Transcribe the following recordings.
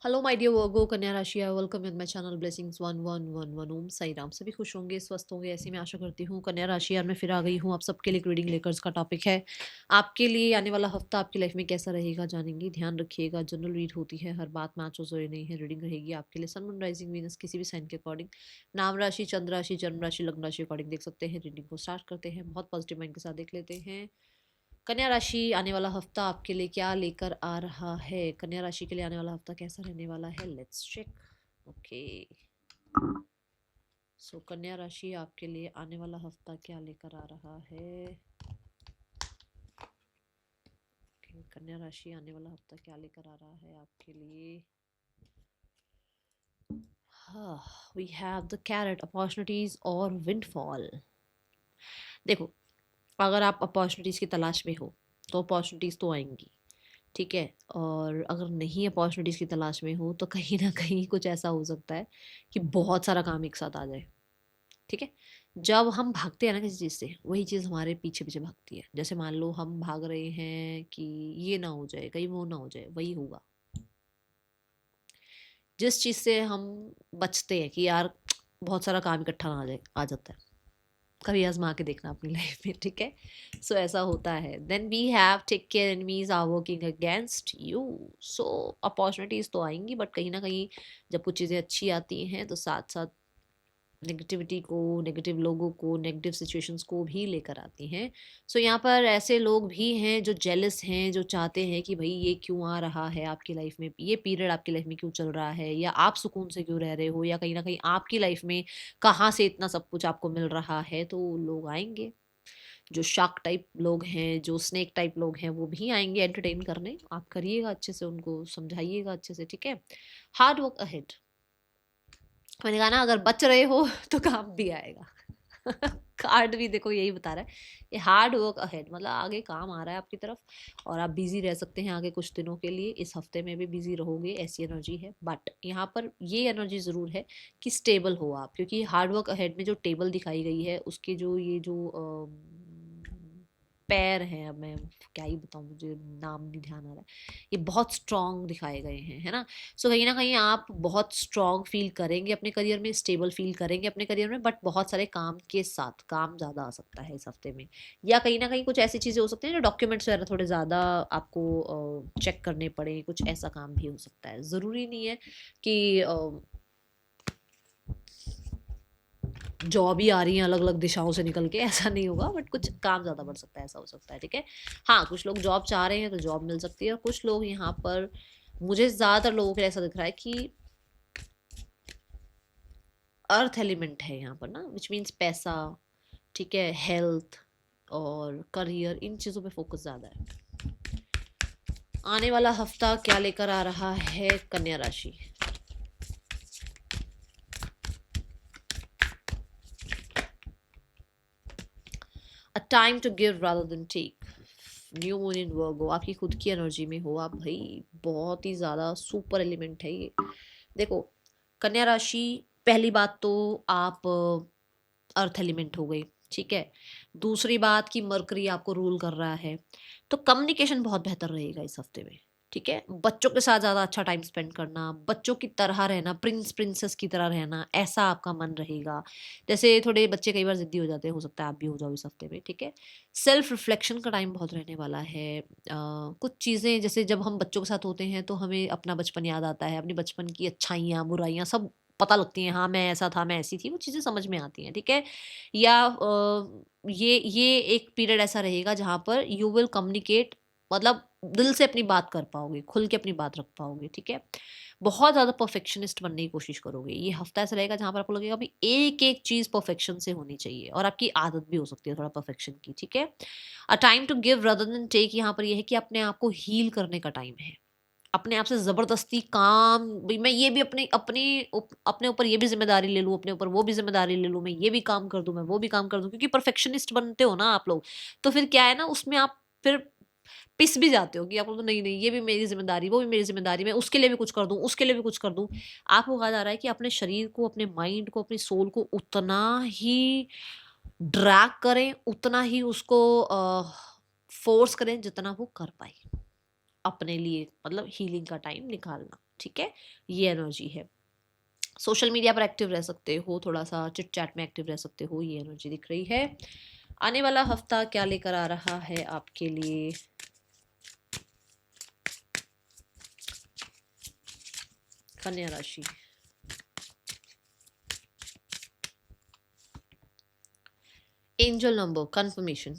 Hello my dear वर्गो कन्या राशि welcome with my channel blessings 1111 ओम साई राम। सभी खुश होंगे, स्वस्थ होंगे, ऐसी मैं आशा करती हूँ। कन्या राशि यार मैं फिर आ गई हूँ आप सबके लिए रीडिंग लेकर। इसका टॉपिक है आपके लिए आने वाला हफ्ता आपकी लाइफ में कैसा रहेगा, जानेंगे। ध्यान रखिएगा, जनरल रीड होती है, हर बात मैच हो जरूरी नहीं है। रीडिंग रहेगी आपके लिए सन मून राइजिंग वीनस किसी भी साइन के अकॉर्डिंग, नाम राशि, चंद्र राशि, जन्म राशि, लग्न राशि अकॉर्डिंग देख सकते हैं। रीडिंग को स्टार्ट करते हैं, बहुत पॉजिटिव माइंड के साथ देख लेते हैं कन्या राशि आने वाला हफ्ता आपके लिए क्या लेकर आ रहा है। कन्या राशि के लिए आने वाला हफ्ता कैसा रहने वाला है, लेट्स चेक। ओके, सो कन्या राशि आपके लिए आने वाला हफ्ता क्या लेकर आ रहा है। कन्या राशि आने वाला हफ्ता क्या लेकर आ रहा है आपके लिए। We have the carrot, opportunities और विंडफॉल। देखो, अगर आप अपॉर्चुनिटीज की तलाश में हो तो अपॉर्चुनिटीज तो आएंगी, ठीक है। और अगर नहीं अपॉर्चुनिटीज़ की तलाश में हो तो कहीं ना कहीं कुछ ऐसा हो सकता है कि बहुत सारा काम एक साथ आ जाए, ठीक है। जब हम भागते हैं ना किसी चीज़ से, वही चीज़ हमारे पीछे पीछे भागती है। जैसे मान लो हम भाग रहे हैं कि ये ना हो जाए, कहीं वो ना हो जाए, वही होगा। जिस चीज़ से हम बचते हैं कि यार बहुत सारा काम इकट्ठा ना आ जाए, आ जाता है। कभी आजमा के देखना अपनी लाइफ में, ठीक है। सो ऐसा होता है। Then we have take care, enemies are working against you. So opportunities तो आएंगी, बट कहीं ना कहीं जब कुछ चीज़ें अच्छी आती हैं तो साथ साथ नेगेटिविटी को, नेगेटिव लोगों को, नेगेटिव सिचुएशंस को भी लेकर आती हैं। सो यहाँ पर ऐसे लोग भी हैं जो जेलस हैं, जो चाहते हैं कि भाई ये क्यों आ रहा है आपकी लाइफ में, ये पीरियड आपकी लाइफ में क्यों चल रहा है, या आप सुकून से क्यों रह रहे हो, या कहीं ना कहीं आपकी लाइफ में कहाँ से इतना सब कुछ आपको मिल रहा है। तो लोग आएंगे, जो शार्क टाइप लोग हैं, जो स्नेक टाइप लोग हैं, वो भी आएंगे एंटरटेन करने। आप करिएगा अच्छे से, उनको समझाइएगा अच्छे से, ठीक है। हार्ड वर्क अहेड, मैंने कहा ना, अगर बच रहे हो तो काम भी आएगा। कार्ड भी देखो यही बता रहा है, ये हार्ड वर्क अहेड, मतलब आगे काम आ रहा है आपकी तरफ। और आप बिजी रह सकते हैं आगे कुछ दिनों के लिए, इस हफ्ते में भी बिजी रहोगे, ऐसी एनर्जी है। बट यहाँ पर ये एनर्जी ज़रूर है कि स्टेबल हो आप, क्योंकि हार्ड वर्क अहेड में जो टेबल दिखाई गई है, उसके जो ये जो पैर हैं, अब मैं क्या ही बताऊँ, मुझे नाम नहीं ध्यान आ रहा है, ये बहुत स्ट्रांग दिखाए गए हैं, है ना। सो कहीं ना कहीं आप बहुत स्ट्रांग फील करेंगे अपने करियर में, स्टेबल फील करेंगे अपने करियर में, बट बहुत सारे काम के साथ काम ज़्यादा आ सकता है इस हफ्ते में। या कहीं ना कहीं कुछ ऐसी चीज़ें हो सकती हैं जो डॉक्यूमेंट्स वगैरह थोड़े ज़्यादा आपको चेक करने पड़े, कुछ ऐसा काम भी हो सकता है। ज़रूरी नहीं है कि जॉब ही आ रही हैं अलग अलग दिशाओं से निकल के, ऐसा नहीं होगा, बट कुछ काम ज़्यादा बढ़ सकता है, ऐसा हो सकता है, ठीक है। हाँ, कुछ लोग जॉब चाह रहे हैं तो जॉब मिल सकती है, और कुछ लोग यहाँ पर, मुझे ज़्यादातर लोगों के लिए ऐसा दिख रहा है कि अर्थ एलिमेंट है यहाँ पर ना, विच मीन्स पैसा, ठीक है, हेल्थ और करियर, इन चीज़ों पे फोकस ज़्यादा है। आने वाला हफ्ता क्या लेकर आ रहा है कन्या राशि। A time to give rather than take, new moon in Virgo, आपकी खुद की एनर्जी में हो आप भाई, बहुत ही ज़्यादा सुपर एलिमेंट है ये। देखो, कन्या राशि, पहली बात तो आप अर्थ एलिमेंट हो गई, ठीक है। दूसरी बात कि मरकरी आपको रूल कर रहा है, तो कम्युनिकेशन बहुत बेहतर रहेगा इस हफ्ते में, ठीक है। बच्चों के साथ ज़्यादा अच्छा टाइम स्पेंड करना, बच्चों की तरह रहना, प्रिंस प्रिंसेस की तरह रहना, ऐसा आपका मन रहेगा। जैसे थोड़े बच्चे कई बार जिद्दी हो जाते हैं, हो सकता है आप भी हो जाओ इस हफ्ते में, ठीक है। सेल्फ रिफ्लेक्शन का टाइम बहुत रहने वाला है। कुछ चीज़ें जैसे जब हम बच्चों के साथ होते हैं तो हमें अपना बचपन याद आता है, अपने बचपन की अच्छाइयाँ बुराइयाँ सब पता लगती हैं, हाँ मैं ऐसा था, मैं ऐसी थी, वो चीज़ें समझ में आती हैं, ठीक है। या ये एक पीरियड ऐसा रहेगा जहाँ पर यू विल कम्युनिकेट, मतलब दिल से अपनी बात कर पाओगे, खुल के अपनी बात रख पाओगे, ठीक है। बहुत ज़्यादा परफेक्शनिस्ट बनने की कोशिश करोगे। ये हफ्ता ऐसा रहेगा जहाँ पर आपको लगेगा भाई एक एक चीज़ परफेक्शन से होनी चाहिए, और आपकी आदत भी हो सकती है थोड़ा परफेक्शन की, ठीक है। A time to give rather than take, यहाँ पर यह है कि अपने आप को हील करने का टाइम है। अपने आप से ज़बरदस्ती काम, भई मैं ये भी अपने ऊपर ये भी ज़िम्मेदारी ले लूँ, अपने ऊपर वो भी ज़िम्मेदारी ले लूँ, मैं ये भी काम कर दूँ, मैं वो भी काम कर दूँ, क्योंकि परफेक्शनिस्ट बनते हो ना आप लोग, तो फिर क्या है ना, उसमें आप फिर पिस भी जाते हो कि आपको तो नहीं, नहीं ये भी मेरी ज़िम्मेदारी, वो भी मेरी ज़िम्मेदारी, मैं उसके लिए भी कुछ कर दूँ, उसके लिए भी कुछ कर दूँ। आपको कहा जा रहा है कि अपने शरीर को, अपने माइंड को, अपनी सोल को उतना ही ड्रैग करें, उतना ही उसको फ़ोर्स करें जितना वो कर पाए। अपने लिए, मतलब हीलिंग का टाइम निकालना, ठीक है, ये एनर्जी है। सोशल मीडिया पर एक्टिव रह सकते हो, थोड़ा सा चिट चैट में एक्टिव रह सकते हो, ये एनर्जी दिख रही है। आने वाला हफ्ता क्या लेकर आ रहा है आपके लिए? कन्या राशि। Angel number confirmation,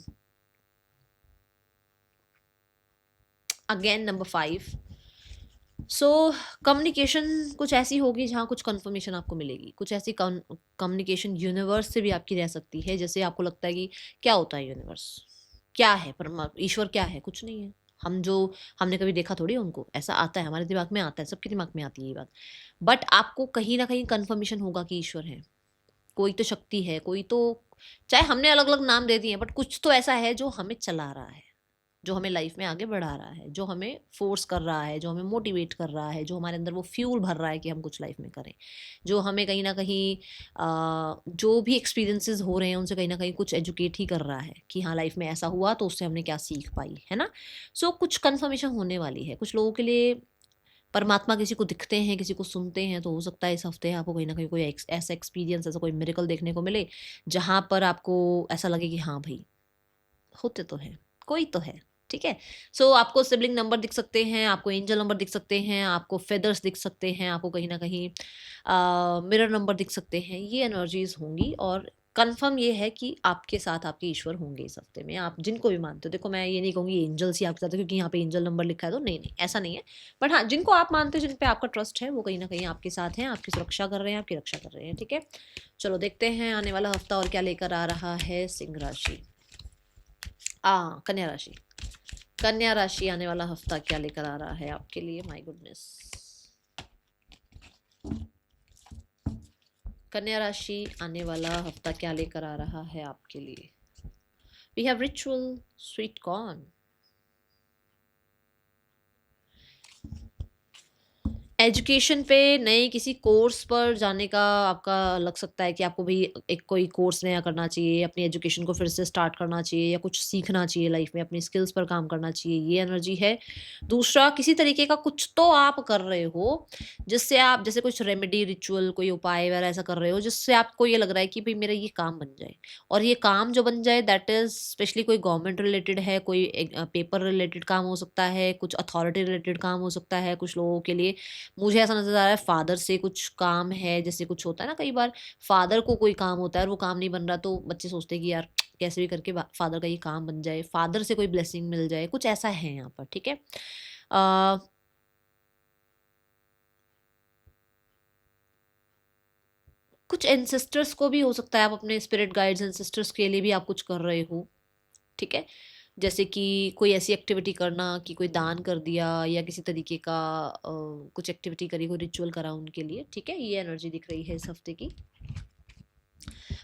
again number 5। So communication कुछ ऐसी होगी जहाँ कुछ कंफर्मेशन आपको मिलेगी, कुछ ऐसी कम्युनिकेशन यूनिवर्स से भी आपकी रह सकती है, जैसे आपको लगता है कि क्या होता है यूनिवर्स, क्या है परमात्मा, ईश्वर क्या है, कुछ नहीं है। हम जो हमने कभी देखा थोड़ी उनको, ऐसा आता है हमारे दिमाग में, आता है, सबके दिमाग में आती है ये बात। बट आपको कहीं ना कहीं कंफर्मेशन होगा कि ईश्वर है, कोई तो शक्ति है, कोई तो, चाहे हमने अलग अलग नाम दे दिए हैं, बट कुछ तो ऐसा है जो हमें चला रहा है, जो हमें लाइफ में आगे बढ़ा रहा है, जो हमें फोर्स कर रहा है, जो हमें मोटिवेट कर रहा है, जो हमारे अंदर वो फ्यूल भर रहा है कि हम कुछ लाइफ में करें, जो हमें कहीं ना कहीं जो भी एक्सपीरियंसेस हो रहे हैं उनसे कहीं ना कहीं कुछ एजुकेट ही कर रहा है कि हाँ लाइफ में ऐसा हुआ तो उससे हमने क्या सीख पाई, है ना। सो कुछ कन्फर्मेशन होने वाली है कुछ लोगों के लिए। परमात्मा किसी को दिखते हैं, किसी को सुनते हैं, तो हो सकता है इस हफ्ते आपको कहीं ना कहीं कोई ऐसा एक्सपीरियंस, ऐसा कोई मिरेकल देखने को मिले जहाँ पर आपको ऐसा लगे कि हाँ भाई होते तो है, कोई तो है, ठीक है। सो आपको सिबलिंग नंबर दिख सकते हैं, आपको एंजल नंबर दिख सकते हैं, आपको फेदर्स दिख सकते हैं, आपको कहीं ना कहीं मिरर नंबर दिख सकते हैं, ये एनर्जीज होंगी। और कंफर्म ये है कि आपके साथ आपके ईश्वर होंगे इस हफ्ते में, आप जिनको भी मानते हो। देखो मैं ये नहीं कहूँगी एंजल्स ही आपके साथ है क्योंकि यहाँ पे एंजल नंबर लिखा है, तो नहीं नहीं ऐसा नहीं है। बट हाँ, जिनको आप मानते हो, जिन पे आपका ट्रस्ट है, वो कहीं ना कहीं आपके साथ हैं, आपकी सुरक्षा कर रहे हैं, आपकी रक्षा कर रहे हैं, ठीक है। चलो देखते हैं आने वाला हफ्ता और क्या लेकर आ रहा है सिंह राशि, कन्या राशि। कन्या राशि आने वाला हफ्ता क्या लेकर आ रहा है आपके लिए? माय गुडनेस, कन्या राशि आने वाला हफ्ता क्या लेकर आ रहा है आपके लिए? We have ritual, sweet corn. Education पे, नए किसी कोर्स पर जाने का आपका लग सकता है कि आपको भी एक कोई कोर्स नया करना चाहिए, अपनी एजुकेशन को फिर से स्टार्ट करना चाहिए, या कुछ सीखना चाहिए लाइफ में, अपनी स्किल्स पर काम करना चाहिए, ये एनर्जी है। दूसरा, किसी तरीके का कुछ तो आप कर रहे हो जिससे आप, जैसे कुछ रेमेडी, रिचुअल, कोई उपाय वगैरह ऐसा कर रहे हो जिससे आपको ये लग रहा है कि भाई मेरा ये काम बन जाए। और ये काम जो बन जाए दैट इज स्पेशली कोई गवर्नमेंट रिलेटेड है, कोई पेपर रिलेटेड काम हो सकता है, कुछ अथॉरिटी रिलेटेड काम हो सकता है कुछ लोगों के लिए। मुझे ऐसा नज़र आ रहा है फादर से कुछ काम है, जैसे कुछ होता है ना कई बार फादर को कोई काम होता है और वो काम नहीं बन रहा, तो बच्चे सोचते हैं कि यार कैसे भी करके फादर का ये काम बन जाए, फादर से कोई ब्लेसिंग मिल जाए, कुछ ऐसा है यहाँ पर, ठीक है। अ, कुछ एंसेस्टर्स को भी हो सकता है, आप अपने स्पिरिट गाइड्स एंसेस्टर्स के लिए भी आप कुछ कर रहे हो, ठीक है। जैसे कि कोई ऐसी एक्टिविटी करना कि कोई दान कर दिया, या किसी तरीके का कुछ एक्टिविटी करी, कोई रिचुअल करा उनके लिए, ठीक है, ये एनर्जी दिख रही है इस हफ्ते की।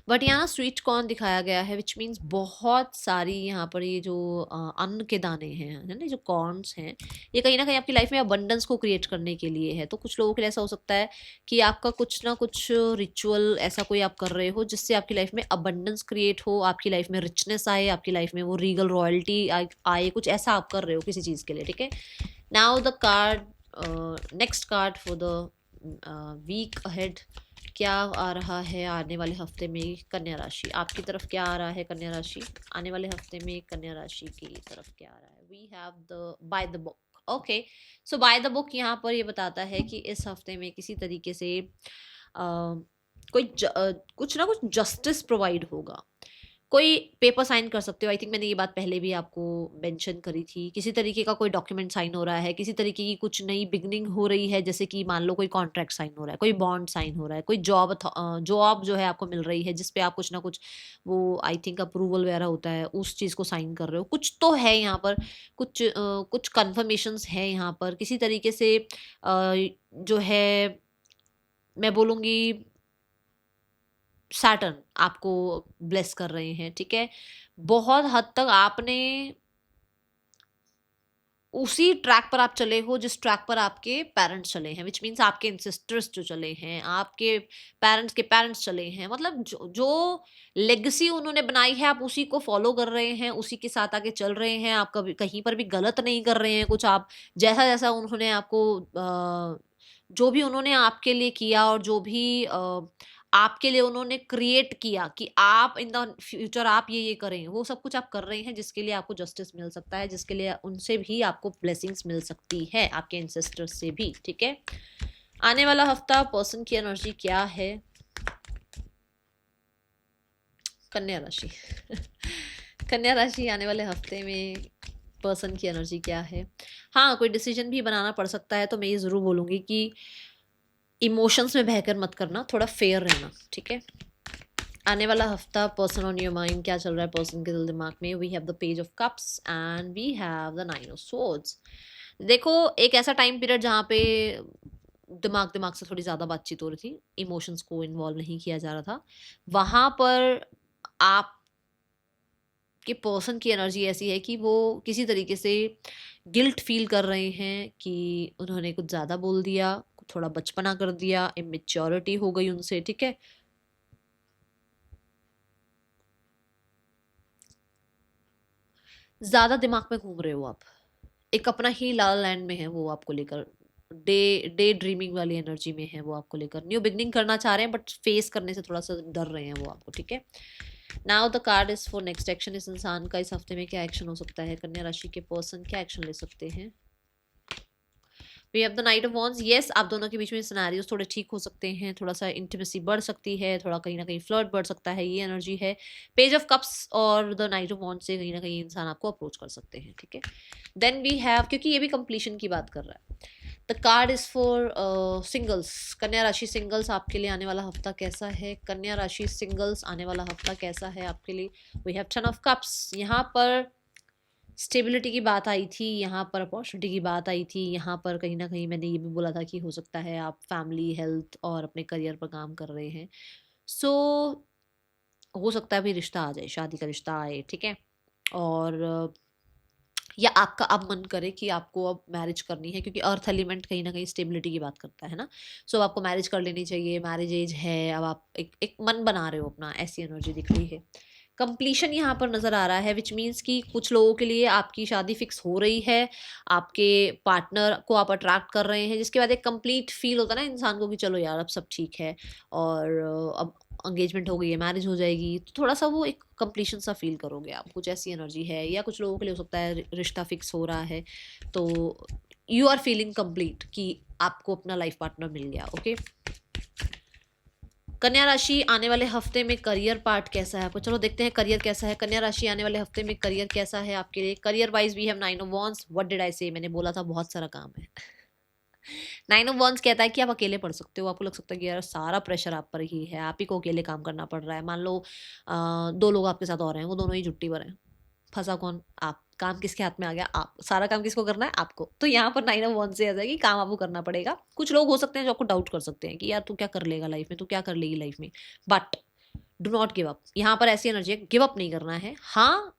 बट यहाँ स्वीट कॉर्न दिखाया गया है, विच मीन्स बहुत सारी यहाँ पर ये जो अन्न के दाने हैं, है ना, जो कॉर्न्स हैं, ये कहीं ना कहीं आपकी लाइफ में अबंडेंस को क्रिएट करने के लिए है। तो कुछ लोगों के लिए ऐसा हो सकता है कि आपका कुछ ना कुछ रिचुअल ऐसा कोई आप कर रहे हो जिससे आपकी लाइफ में अबंडेंस क्रिएट हो, आपकी लाइफ में रिचनेस आए, आपकी लाइफ में वो रीगल रॉयल्टी आए, कुछ ऐसा आप कर रहे हो किसी चीज़ के लिए, ठीक है। Now the card, next card for the week ahead, क्या आ रहा है आने वाले हफ्ते में कन्या राशि आपकी तरफ? क्या आ रहा है कन्या राशि आने वाले हफ्ते में? कन्या राशि की तरफ क्या आ रहा है? We have the by the book, okay. So by the book यहाँ पर ये बताता है कि इस हफ्ते में किसी तरीके से कुछ ना कुछ जस्टिस प्रोवाइड होगा, कोई पेपर साइन कर सकते हो। आई थिंक मैंने ये बात पहले भी आपको मेंशन करी थी। किसी तरीके का कोई डॉक्यूमेंट साइन हो रहा है, किसी तरीके की कुछ नई बिगनिंग हो रही है, जैसे कि मान लो कोई कॉन्ट्रैक्ट साइन हो रहा है, कोई बॉन्ड साइन हो रहा है, कोई जॉब जो है आपको मिल रही है, जिस पे आप कुछ ना कुछ वो आई थिंक अप्रूवल वगैरह होता है, उस चीज़ को साइन कर रहे हो। कुछ तो है यहाँ पर, कुछ कन्फर्मेशंस है यहाँ पर किसी तरीके से। जो है मैं बोलूँगी सैटर्न आपको ब्लेस कर रहे हैं, ठीक है। बहुत हद तक आपने उसी ट्रैक पर आप चले हो जिस ट्रैक पर आपके पेरेंट्स चले हैं, विच मीन्स आपके एंसेस्टर्स जो चले हैं, आपके पेरेंट्स के पेरेंट्स चले हैं, मतलब जो लेगेसी उन्होंने बनाई है आप उसी को फॉलो कर रहे हैं, उसी के साथ आगे चल रहे हैं, आप कभी कहीं पर भी गलत नहीं कर रहे हैं कुछ, आप जैसा जैसा उन्होंने आपको जो भी उन्होंने आपके लिए किया और जो भी आपके लिए उन्होंने क्रिएट किया कि आप इन द फ्यूचर आप ये करें, वो सब कुछ आप कर रहे हैं जिसके लिए आपको जस्टिस मिल सकता है, जिसके लिए उनसे भी आपको ब्लेसिंग्स मिल सकती है, आपके एंसेस्टर्स से भी। ठीक है, आने वाला हफ्ता पर्सन की एनर्जी क्या है? कन्या राशि कन्या राशि आने वाले हफ्ते में पर्सन की एनर्जी क्या है? हाँ, कोई डिसीजन भी बनाना पड़ सकता है, तो मैं ये ज़रूर बोलूँगी कि इमोशंस में बहकर मत करना, थोड़ा फेयर रहना। ठीक है, आने वाला हफ्ता पर्सन ऑन योर माइंड, क्या चल रहा है पर्सन के दिल दिमाग में? We have the page of cups and we have the nine of swords. देखो, एक ऐसा टाइम पीरियड जहाँ पे दिमाग दिमाग से थोड़ी ज़्यादा बातचीत हो रही थी, इमोशंस को इन्वॉल्व नहीं किया जा रहा था, वहाँ पर आप कि पर्सन की एनर्जी ऐसी है कि वो किसी तरीके से गिल्ट फील कर रहे हैं कि उन्होंने कुछ ज़्यादा बोल दिया, थोड़ा बचपना कर दिया, इमेच्योरिटी हो गई उनसे। ठीक है, ज़्यादा दिमाग में घूम रहे हो आप, एक अपना ही लाला लैंड में है वो आपको लेकर, डे डे ड्रीमिंग वाली एनर्जी में है वो आपको लेकर, न्यू बिगनिंग करना चाह रहे हैं बट फेस करने से थोड़ा सा डर रहे हैं वो आपको। ठीक है, now the card is for next action. इस इंसान का इस हफ्ते में क्या एक्शन हो सकता है? कन्या राशि के पर्सन क्या एक्शन ले सकते हैं? We have the knight of wands. Yes, आप दोनों के बीच में सिनेरियोस थोड़े ठीक हो सकते हैं, थोड़ा सा इंटीमेसी बढ़ सकती है, थोड़ा कहीं ना कहीं फ्लर्ट बढ़ सकता है, ये एनर्जी है। पेज ऑफ कप्स और द नाइट ऑफ वॉन्ड्स से कहीं ना कहीं इंसान आपको अप्रोच कर सकते हैं। ठीक है, देन वी हैव, क्योंकि ये भी कंप्लीशन की बात कर रहा है, the card is for singles. कन्या राशि सिंगल्स, आपके लिए आने वाला हफ्ता कैसा है? कन्या राशि सिंगल्स, आने वाला हफ्ता कैसा है आपके लिए? We have ten of cups. यहाँ पर स्टेबिलिटी की बात आई थी, यहाँ पर अपॉर्चुनिटी की बात आई थी, यहाँ पर कहीं ना कहीं मैंने ये भी बोला था कि हो सकता है आप फैमिली, हेल्थ और अपने करियर पर काम कर रहे हैं। सो हो सकता है अभी रिश्ता आ जाए, शादी का रिश्ता आए। ठीक है, और या आपका अब मन करे कि आपको अब मैरिज करनी है, क्योंकि अर्थ एलिमेंट कहीं ना कहीं स्टेबिलिटी की बात करता है ना। सो अब आपको मैरिज कर लेनी चाहिए, मैरिज एज है, अब आप एक मन बना रहे हो अपना, ऐसी एनर्जी दिख रही है। कंप्लीशन यहाँ पर नज़र आ रहा है, विच मीन्स कि कुछ लोगों के लिए आपकी शादी फिक्स हो रही है, आपके पार्टनर को आप अट्रैक्ट कर रहे हैं, जिसके बाद एक कंप्लीट फील होता है ना इंसान को कि चलो यार अब सब ठीक है, और अब एंगेजमेंट हो गई है, मैरिज हो जाएगी, तो थोड़ा सा वो एक कंप्लीशन सा फील करोगे आप, कुछ ऐसी एनर्जी है। या कुछ लोगों के लिए हो सकता है रिश्ता फिक्स हो रहा है, तो यू आर फीलिंग कंप्लीट कि आपको अपना लाइफ पार्टनर मिल गया। ओके, कन्या राशि आने वाले हफ्ते में करियर पार्ट कैसा है आपको? चलो देखते हैं करियर कैसा है। कन्या राशि आने वाले हफ्ते में करियर कैसा है आपके लिए? Career wise we have nine of wands. What did I say? मैंने बोला था बहुत सारा काम है। नाइन ऑफ वॉन्ड्स कहता है कि आप अकेले पढ़ सकते हो, आपको लग सकता है कि यार सारा प्रेशर आप पर ही है, आप ही को अकेले काम करना पड़ रहा है। मान लो दो लोग आपके साथ और हैं, वो दोनों ही जुट्टी पर हैं, फंसा कौन? आप। काम किसके हाथ में आ गया? आप। सारा काम किसको करना है? आपको। तो यहाँ पर नाइन ऑफ वॉन्ड्स से ऐसा है कि काम आपको करना पड़ेगा। कुछ लोग हो सकते हैं जो आपको डाउट कर सकते हैं कि यार तू क्या कर लेगा लाइफ में, तू क्या कर लेगी लाइफ में, but do not give up. यहाँ पर ऐसी एनर्जी है, गिव अप नहीं करना है। हाँ,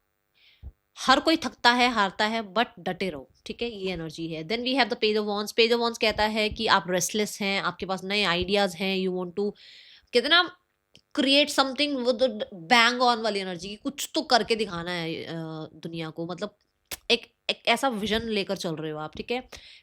हर कोई थकता है, हारता है, बट डटे रहो। ठीक है, ये एनर्जी है। Then we have the page of wands. Page of wands कहता है कि आप रेस्टलेस हैं, आपके पास नए आइडियाज हैं, यू वांट टू, कहते हैं ना, क्रिएट समथिंग, वो बैंग ऑन वाली एनर्जी, कुछ तो करके दिखाना है दुनिया को, मतलब एक ऐसा विजन लेकर चल रहे हो आप। ठीक है,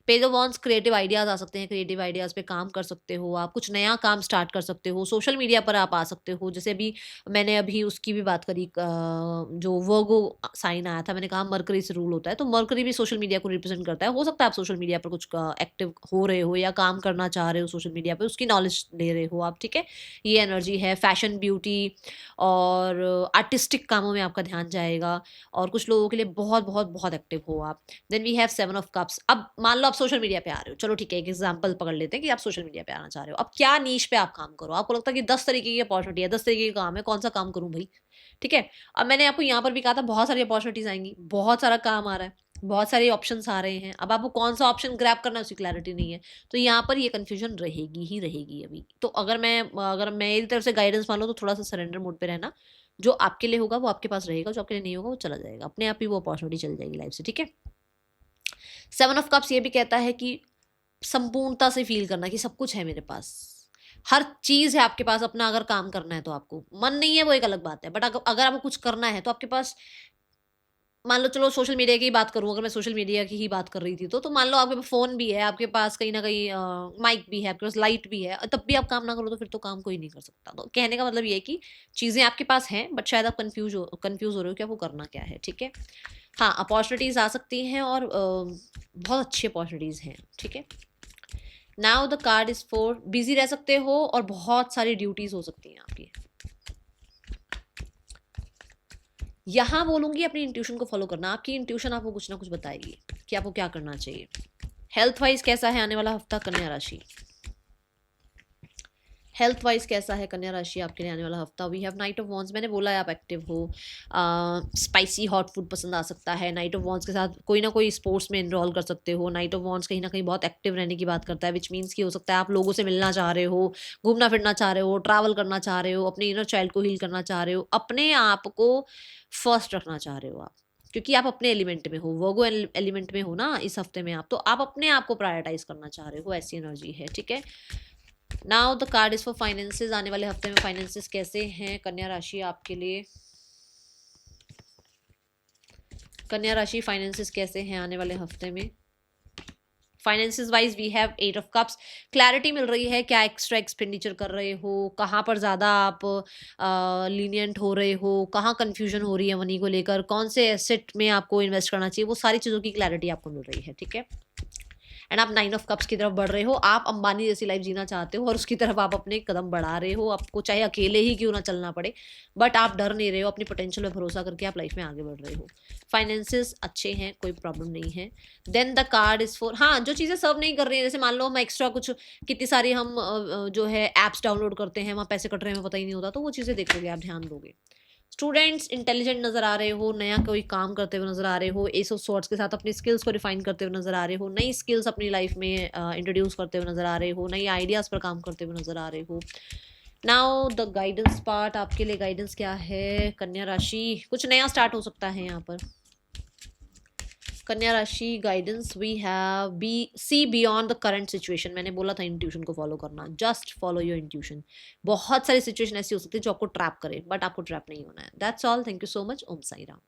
page of wands, creative ideas आ सकते हैं, क्रिएटिव आइडियाज पे काम कर सकते हो आप, कुछ नया काम स्टार्ट कर सकते हो, सोशल मीडिया पर आप आ सकते हो। जैसे अभी मैंने अभी उसकी भी बात करी, जो वर्गो साइन आया था, मैंने कहा मरकरी से रूल होता है, तो मरकरी भी सोशल मीडिया को रिप्रेजेंट करता है। हो सकता है आप सोशल मीडिया पर कुछ एक्टिव हो रहे हो या काम करना चाह रहे हो सोशल मीडिया पर, उसकी नॉलेज ले रहे हो आप। ठीक है, ये एनर्जी है। फैशन, ब्यूटी और आर्टिस्टिक कामों में आपका ध्यान जाएगा, और कुछ लोगों के लिए बहुत बहुत बहुत एक्टिव हो आप। Then we have seven of cups. अब मान लो आप सोशल मीडिया पे आ रहे हो, चलो ठीक है, एक एग्जांपल पकड़ लेते हैं कि आप सोशल मीडिया पे आना चाह रहे हो। अब क्या नीश पे आप काम करो? आपको लगता है कि 10 तरीके की अपॉर्चुनिटी है, 10 तरीके के काम है, कौन सा काम करूं भाई? ठीक है, अब मैंने आपको यहाँ पर भी कहा था बहुत सारी अपॉर्चुनिटीज आएंगी, बहुत सारा काम आ रहा है, बहुत सारे ऑप्शंस आ रहे हैं। अब आपको कौन सा ऑप्शन ग्रैब करना है उसकी क्लैरिटी नहीं है, तो यहाँ पर ये कंफ्यूजन रहेगी ही रहेगी अभी। तो अगर मेरी तरफ से गाइडेंस मान लो, तो थोड़ा सा सरेंडर मोड पे रहना। जो आपके लिए होगा वो आपके पास रहेगा, जो आपके लिए नहीं होगा वो चला जाएगा, अपने आप ही वो अपॉर्चुनिटी चल जाएगी लाइफ से। ठीक है, सेवन ऑफ कप्स ये भी कहता है कि संपूर्णता से फील करना कि सब कुछ है मेरे पास, हर चीज़ है आपके पास। अपना अगर काम करना है तो आपको, मन नहीं है वो एक अलग बात है, बट अगर आपको कुछ करना है तो आपके पास, मान लो चलो सोशल मीडिया की बात करूँ, अगर मैं सोशल मीडिया की ही बात कर रही थी तो मान लो आपके पास फ़ोन भी है, आपके पास कहीं न कहीं माइक भी है, आपके पास लाइट भी है, तब भी आप काम ना करो तो फिर तो काम कोई नहीं कर सकता। तो कहने का मतलब ये है कि चीज़ें आपके पास हैं, बट शायद आप कन्फ्यूज़ हो रहे हो कि आपको करना क्या है, ठीक है? हाँ, अपॉर्च्युनिटीज़ आ सकती हैं और बहुत अच्छी अपॉर्च्युनिटीज़ हैं, ठीक है? Now the card is for busy रह सकते हो और बहुत सारी ड्यूटीज़ हो सकती हैं आपकी। यहाँ बोलूँगी अपनी इंट्यूशन को फॉलो करना, आपकी इंट्यूशन आपको कुछ ना कुछ बताएगी कि आपको क्या करना चाहिए। हेल्थ वाइज कैसा है आने वाला हफ्ता कन्या राशि? हेल्थ वाइज कैसा है कन्या राशि आपके लिए आने वाला हफ्ता? We have knight of wands, मैंने बोला है आप एक्टिव हो, स्पाइसी हॉट फूड पसंद आ सकता है। नाइट ऑफ वॉन्ड्स के साथ कोई ना कोई स्पोर्ट्स में इन्वॉल्व कर सकते हो। नाइट ऑफ वॉन्ड्स कहीं ना कहीं बहुत एक्टिव रहने की बात करता है, विच मीन्स कि हो सकता है आप लोगों से मिलना चाह रहे हो, घूमना फिरना चाह रहे हो, ट्रैवल करना चाह रहे हो, अपने इनर चाइल्ड को हील करना चाह रहे हो, अपने आप को फर्स्ट रखना चाह रहे हो आप, क्योंकि आप अपने एलिमेंट में हो, वर्गो एलिमेंट में हो ना इस हफ्ते में आप, तो आप अपने आप को प्रायोरिटाइज करना चाह रहे हो, ऐसी एनर्जी है, ठीक है? Now the card is for finances, आने वाले हफ्ते में फाइनेंसेस कैसे हैं कन्या राशि आपके लिए? कन्या राशि फाइनेंसेस कैसे हैं आने वाले हफ्ते में? Finances wise we have eight of cups, clarity मिल रही है, क्या एक्स्ट्रा एक्सपेंडिचर कर रहे हो, कहाँ पर ज़्यादा आप लीनियंट हो रहे हो, कहाँ कंफ्यूजन हो रही है मनी को लेकर, कौन से एसेट में आपको इन्वेस्ट करना चाहिए, वो सारी चीज़ों की क्लैरिटी आपको मिल रही है, ठीक है? एंड आप नाइन ऑफ कप्स की तरफ बढ़ रहे हो, आप अंबानी जैसी लाइफ जीना चाहते हो और उसकी तरफ आप अपने कदम बढ़ा रहे हो, आपको चाहे अकेले ही क्यों ना चलना पड़े, बट आप डर नहीं रहे हो, अपनी पोटेंशियल में भरोसा करके आप लाइफ में आगे बढ़ रहे हो। फाइनेंसेस अच्छे हैं, कोई प्रॉब्लम नहीं है। Then the card is for, हाँ, जो चीज़ें सर्व नहीं कर रही हैं, जैसे मान लो हम एक्स्ट्रा कुछ, कितनी सारी हम जो है ऐप्स डाउनलोड करते हैं, वहाँ पैसे कट रहे हैं, हमें पता ही नहीं होता, तो वो चीज़ें देखोगे आप, ध्यान दोगे। स्टूडेंट्स इंटेलिजेंट नजर आ रहे हो, नया कोई काम करते हुए नजर आ रहे हो, एस ऑफ सॉर्ट्स के साथ अपनी स्किल्स को रिफाइन करते हुए नजर आ रहे हो, नई स्किल्स अपनी लाइफ में इंट्रोड्यूस करते हुए नजर आ रहे हो, नई आइडियाज़ पर काम करते हुए नजर आ रहे हो। नाउ द गाइडेंस पार्ट, आपके लिए गाइडेंस क्या है कन्या राशि? कुछ नया स्टार्ट हो सकता है यहाँ पर कन्या राशि। Guidance we have be see beyond the current situation, मैंने बोला था इंट्यूशन को फॉलो करना, जस्ट फॉलो योर इंट्यूशन। बहुत सारी सिचुएशन ऐसी हो सकती है जो आपको ट्रैप करे, बट आपको ट्रैप नहीं होना है। That's all, thank you so much, Om Sai Ram.